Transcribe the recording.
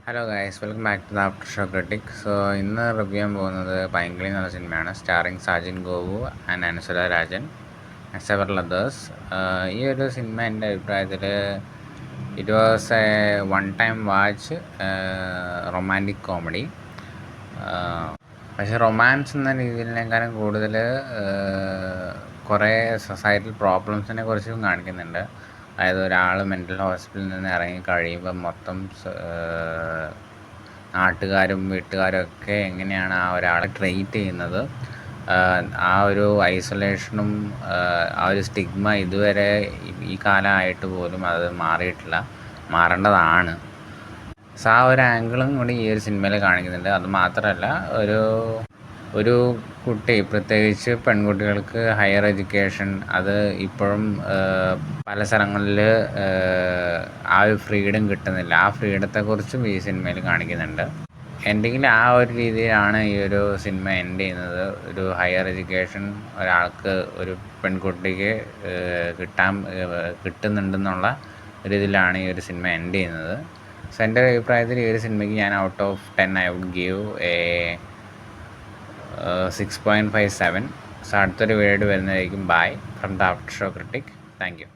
Hello guys, welcome back to the after show critic. So ഇന്ന് review ചെയ്യാൻ പോകുന്നത് പൈങ്കിളി എന്നുള്ള സിനിമയാണ്. Starring Sajin Gopu and Anaswara Rajan and several others. ഈ ഒരു സിനിമ എൻ്റെ അഭിപ്രായത്തിൽ it was a one time watch romantic comedy. പക്ഷേ റൊമാൻസ് എന്ന രീതിയിലേക്കാളും കൂടുതൽ കുറേ സൊസൈറ്റൽ പ്രോബ്ലംസിനെ കുറിച്ചും കാണിക്കുന്നുണ്ട്. അതായത് ഒരാൾ മെൻ്റൽ ഹോസ്പിറ്റലിൽ നിന്ന് ഇറങ്ങി കഴിയുമ്പോൾ മൊത്തം നാട്ടുകാരും വീട്ടുകാരും ഒക്കെ എങ്ങനെയാണ് ആ ഒരാളെ ട്രീറ്റ് ചെയ്യുന്നത്, ആ ഒരു ഐസൊലേഷനും ആ ഒരു സ്റ്റിഗ്മ ഇതുവരെ ഈ കാലമായിട്ട് പോലും അത് മാറിയിട്ടില്ല, മാറേണ്ടതാണ്. സോ ആ ഒരു ആംഗിളും കൂടി ഈ ഒരു സിനിമയിൽ കാണിക്കുന്നുണ്ട്. അത് മാത്രമല്ല, ഒരു കുട്ടി, പ്രത്യേകിച്ച് പെൺകുട്ടികൾക്ക് ഹയർ എഡ്യൂക്കേഷൻ അത് ഇപ്പോഴും പല സ്ഥലങ്ങളിൽ ആ ഒരു ഫ്രീഡം കിട്ടുന്നില്ല. ആ ഫ്രീഡത്തെക്കുറിച്ചും ഈ സിനിമയിൽ കാണിക്കുന്നുണ്ട്. എൻ്റെങ്കിൽ ആ ഒരു രീതിയിലാണ് ഈ ഒരു സിനിമ എൻഡ് ചെയ്യുന്നത്. ഒരു ഹയർ എഡ്യൂക്കേഷൻ ഒരാൾക്ക്, ഒരു പെൺകുട്ടിക്ക് കിട്ടുന്നുണ്ടെന്നുള്ള ഒരു ഇതിലാണ് ഈ ഒരു സിനിമ എൻഡ് ചെയ്യുന്നത്. സോ എൻ്റെ അഭിപ്രായത്തിൽ ഈ ഒരു സിനിമയ്ക്ക് ഞാൻ out of 10 I would give a 6.57. So അടുത്തൊരു വീഡിയോ വരുന്നതായിരിക്കും. Bye from the after show critic. Thank U.